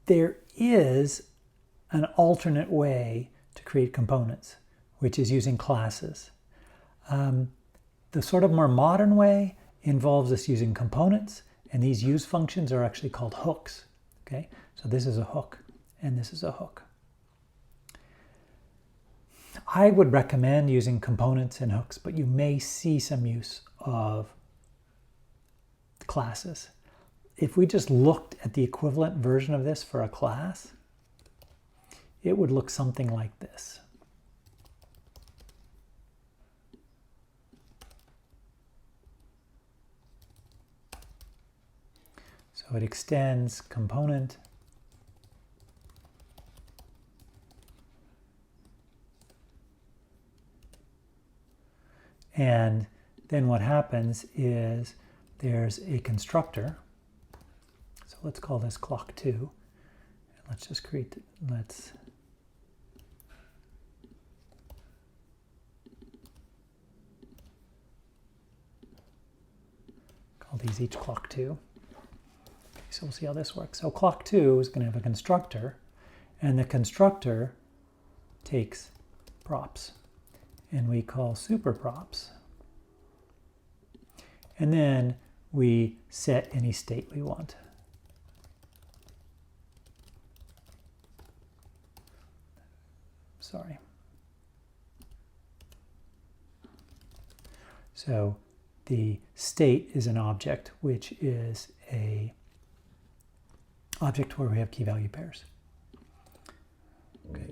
there is an alternate way to create components, which is using classes. The sort of more modern way involves us using components, and these use functions are actually called hooks. Okay, so this is a hook, and this is a hook. I would recommend using components and hooks, but you may see some use of classes. If we just looked at the equivalent version of this for a class, it would look something like this. So it extends component, and then what happens is there's a constructor. So let's call this clock2. And let's just create, let's call these each clock2. Okay, so we'll see how this works. So clock2 is going to have a constructor, and the constructor takes props, and we call super props. And then we set any state we want. Sorry. So the state is an object, which is a object where we have key value pairs. Okay.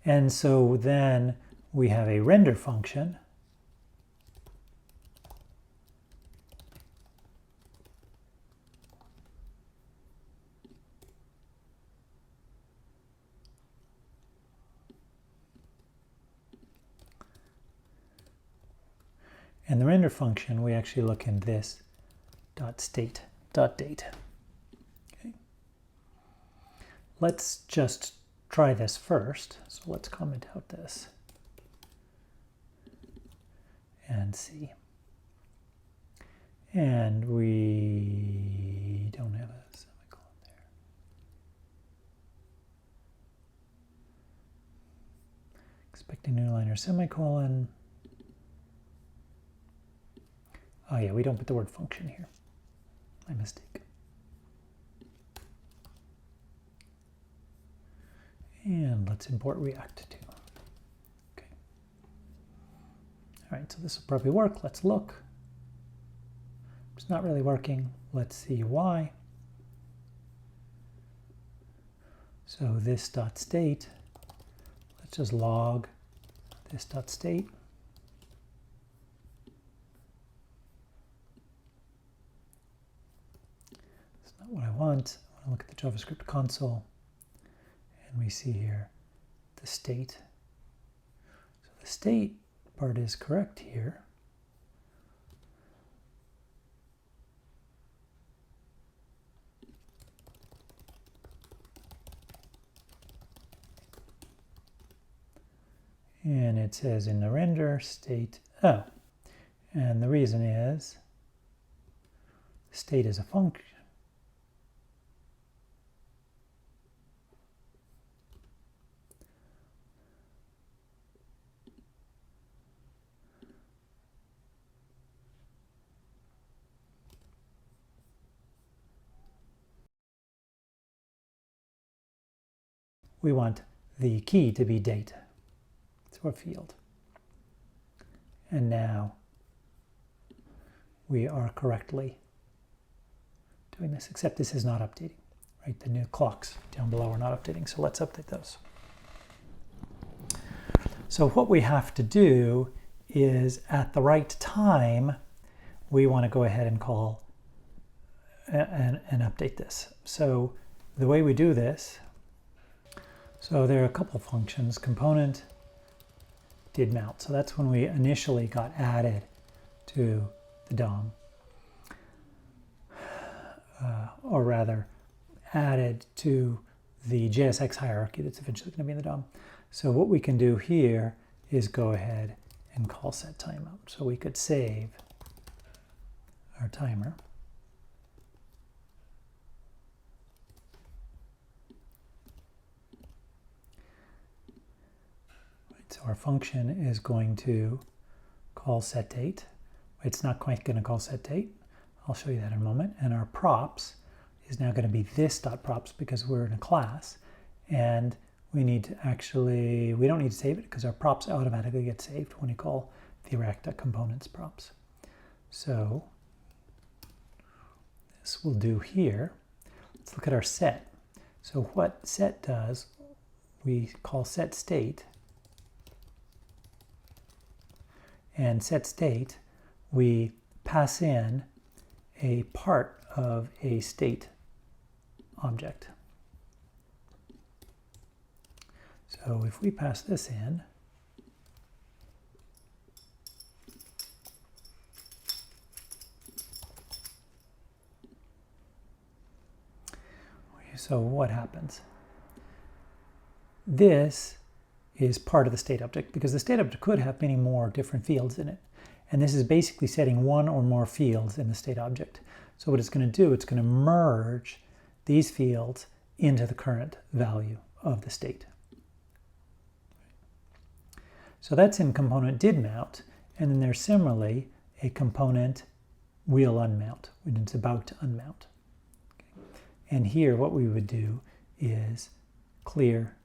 And so then we have a render function. And the render function, we actually look in this .state.date. Okay. Let's just try this first. So let's comment out this and see. And we don't have a semicolon there. Expecting new line or semicolon. Oh yeah, we don't put the word function here. My mistake. And let's import React too. Okay. All right, so this will probably work. Let's look. It's not really working. Let's see why. So this dot state, let's just log this dot state. That's not what I want. I want to look at the JavaScript console. And we see here the state. So the state part is correct here. And it says in the render state, oh, and the reason is state is a function. We want the key to be date. It's our field. And now we are correctly doing this, except this is not updating, right? The new clocks down below are not updating, so let's update those. So what we have to do is at the right time, we want to go ahead and call and update this. So the way we do this, so there are a couple functions. Component did mount. So that's when we initially got added to the DOM. Or rather, added to the JSX hierarchy that's eventually going to be in the DOM. So what we can do here is go ahead and call set timeout. So we could save our timer. So our function is going to call setDate. It's not quite going to call setDate. I'll show you that in a moment. And our props is now going to be this.props because we're in a class. And we need to actually, we don't need to save it because our props automatically get saved when you call the React.components props. So this will do here. Let's look at our set. So what set does, we call setState. And setState, we pass in a part of a state object. So if we pass this in, so what happens? This is part of the state object because the state object could have many more different fields in it. And this is basically setting one or more fields in the state object. So what it's going to do, it's going to merge these fields into the current value of the state. So that's in component didMount, and then there's similarly a component will unmount when it's about to unmount. Okay. And here what we would do is clear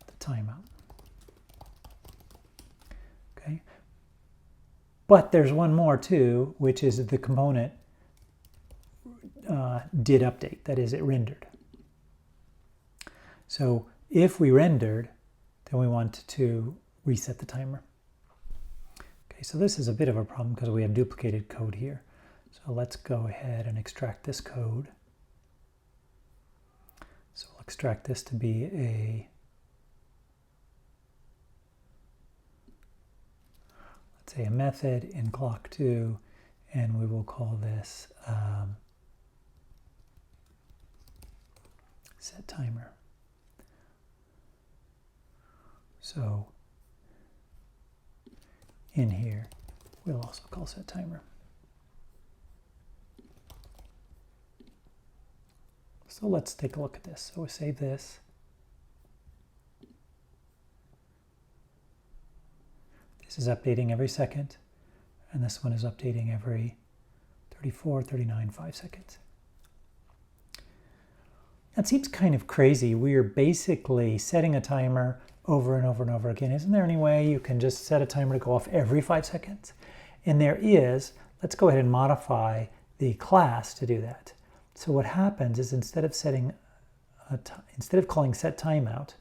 the timeout. Okay. But there's one more too, which is the component did update, that is, it rendered. So if we rendered, then we want to reset the timer. Okay, so this is a bit of a problem because we have duplicated code here. So let's go ahead and extract this code. So we'll extract this to be a, let's say a method in clock2, and we will call this set timer. So in here, we'll also call set timer. So let's take a look at this. So we save this. This is updating every second, and this one is updating every 34, 39, 5 seconds. That seems kind of crazy. We are basically setting a timer over and over and over again. Isn't there any way you can just set a timer to go off every 5 seconds? And there is. Let's go ahead and modify the class to do that. So what happens is instead of calling set timeout,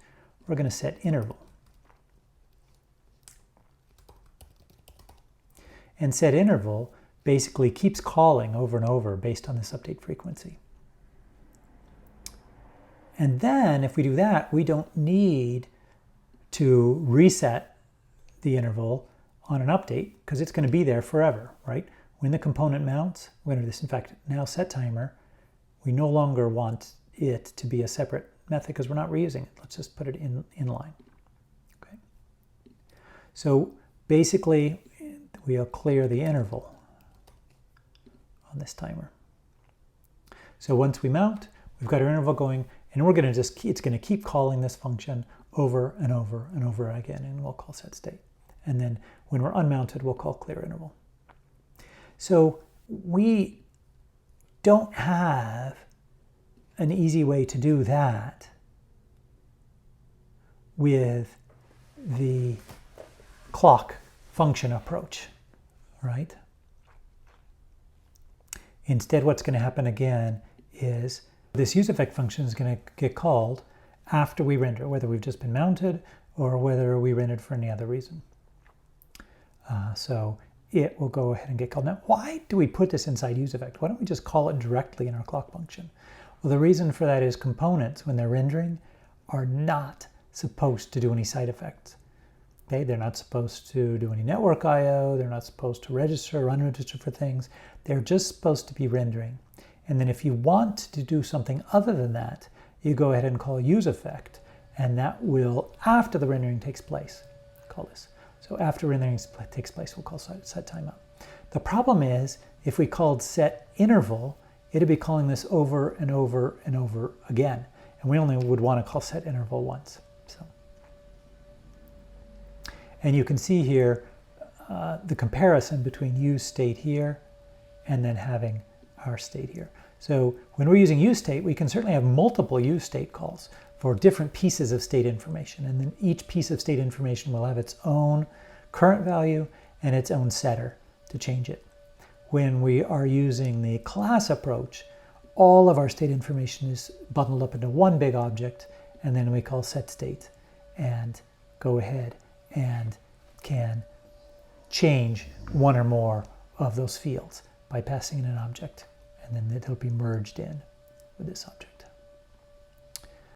we're going to set interval. And set interval basically keeps calling over and over based on this update frequency. And then if we do that, we don't need to reset the interval on an update because it's going to be there forever, right? When the component mounts, we're going to do this, in fact, now set timer, we no longer want it to be a separate method because we're not reusing it. Let's just put it in line. Okay. So basically, we'll clear the interval on this timer. So once we mount, we've got our interval going, and we're going to just, it's going to keep calling this function over and over and over again, and we'll call setState. And then when we're unmounted, we'll call clear interval. So we don't have an easy way to do that with the clock function approach, right? Instead, what's going to happen again is this useEffect function is going to get called after we render, whether we've just been mounted or whether we rendered for any other reason. So it will go ahead and get called. Now, why do we put this inside useEffect? Why don't we just call it directly in our clock function? Well, the reason for that is components, when they're rendering, are not supposed to do any side effects. Okay? They're not supposed to do any network I/O. They're not supposed to register or unregister for things. They're just supposed to be rendering. And then if you want to do something other than that, you go ahead and call useEffect, and that will, after the rendering takes place, call this. So after rendering takes place, we'll call set timeout. The problem is, if we called set interval, it'd be calling this over and over and over again. And we only would want to call set interval once. So And you can see here the comparison between use state here and then having our state here. So when we're using use state, we can certainly have multiple use state calls for different pieces of state information. And then each piece of state information will have its own current value and its own setter to change it. When we are using the class approach, all of our state information is bundled up into one big object, and then we call set state and go ahead and can change one or more of those fields by passing in an object, and then it'll be merged in with this object.